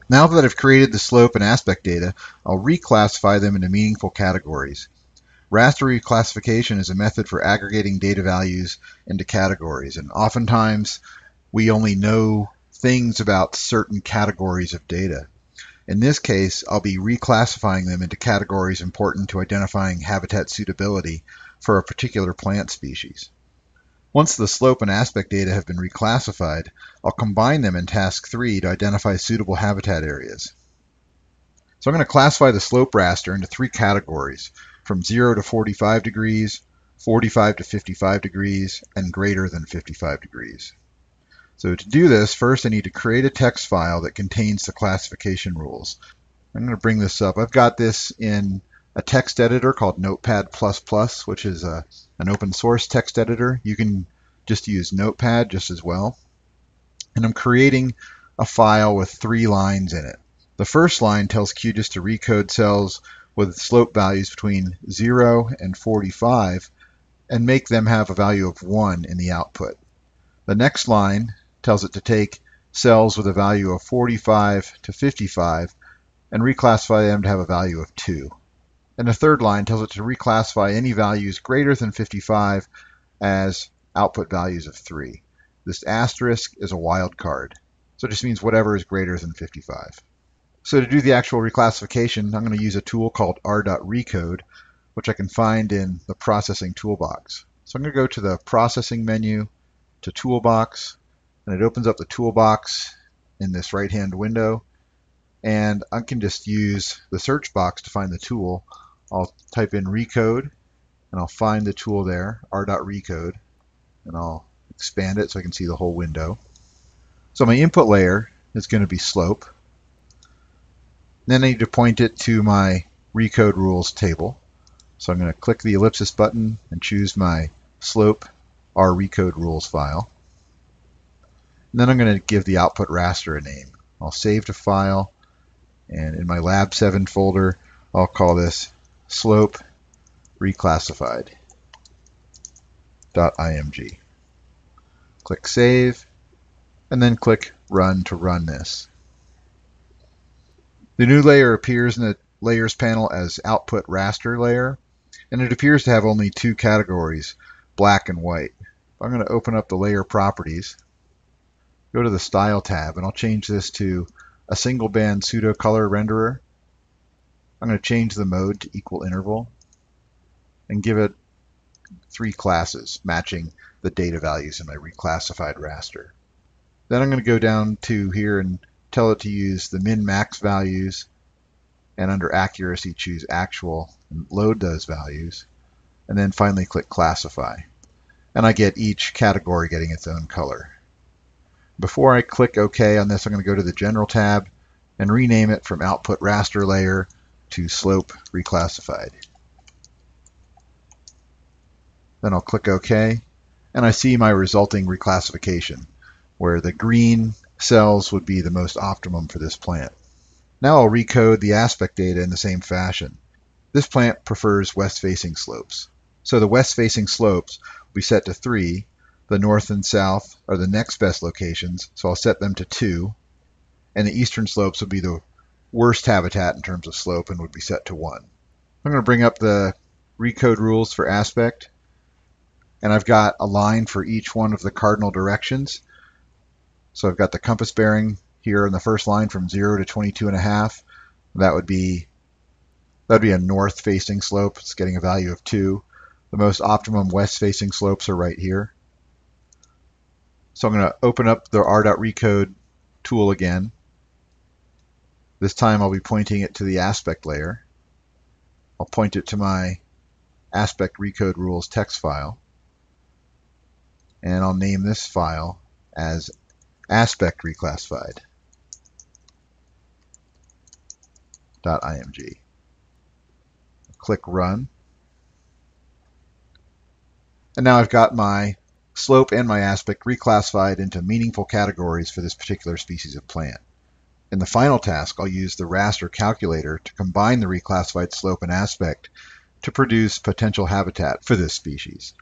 Now that I've created the slope and aspect data, I'll reclassify them into meaningful categories. Raster reclassification is a method for aggregating data values into categories, and oftentimes we only know things about certain categories of data. In this case, I'll be reclassifying them into categories important to identifying habitat suitability for a particular plant species. Once the slope and aspect data have been reclassified, I'll combine them in Task 3 to identify suitable habitat areas. So I'm going to classify the slope raster into three categories, from 0 to 45 degrees, 45 to 55 degrees, and greater than 55 degrees. So to do this, first I need to create a text file that contains the classification rules. I'm going to bring this up. I've got this in a text editor called Notepad++, which is an open source text editor. You can just use Notepad just as well. And I'm creating a file with 3 lines in it. The first line tells QGIS to recode cells with slope values between 0 and 45 and make them have a value of 1 in the output. The next line tells it to take cells with a value of 45 to 55 and reclassify them to have a value of 2. And the third line tells it to reclassify any values greater than 55 as output values of 3. This asterisk is a wildcard, so it just means whatever is greater than 55. So to do the actual reclassification, I'm going to use a tool called r.recode, which I can find in the processing toolbox. So I'm going to go to the processing menu, to toolbox, and it opens up the toolbox in this right-hand window. And I can just use the search box to find the tool. I'll type in recode, and I'll find the tool there, r.recode, and I'll expand it so I can see the whole window. So my input layer is going to be slope. Then I need to point it to my recode rules table. So I'm going to click the ellipsis button and choose my slope r.recode rules file. And then I'm going to give the output raster a name. I'll save to file, and in my Lab7 folder, I'll call this slope reclassified.img. Click Save, and then click Run to run this. The new layer appears in the Layers panel as Output Raster Layer, and it appears to have only 2 categories, black and white. I'm going to open up the layer properties, go to the Style tab, and I'll change this to a single band pseudo color renderer. I'm going to change the mode to equal interval and give it 3 classes matching the data values in my reclassified raster. Then I'm going to go down to here and tell it to use the min-max values, and under accuracy choose actual and load those values, and then finally click classify. And I get each category getting its own color. Before I click OK on this, I'm going to go to the General tab and rename it from Output Raster Layer to Slope Reclassified. Then I'll click OK, and I see my resulting reclassification, where the green cells would be the most optimum for this plant. Now I'll recode the aspect data in the same fashion. This plant prefers west-facing slopes. So the west-facing slopes will be set to 3. The north and south are the next best locations, so I'll set them to 2. And the eastern slopes will be the worst habitat in terms of slope and would be set to 1. I'm going to bring up the recode rules for aspect, and I've got a line for each one of the cardinal directions. So I've got the compass bearing here in the first line from 0 to 22.5. That would be a north-facing slope. It's getting a value of 2. The most optimum west-facing slopes are right here. So I'm going to open up the r.recode tool again. This time I'll be pointing it to the aspect layer. I'll point it to my aspect recode rules text file. And I'll name this file as aspect reclassified.img. Click Run. And now I've got my slope and my aspect reclassified into meaningful categories for this particular species of plant. In the final task, I'll use the raster calculator to combine the reclassified slope and aspect to produce potential habitat for this species.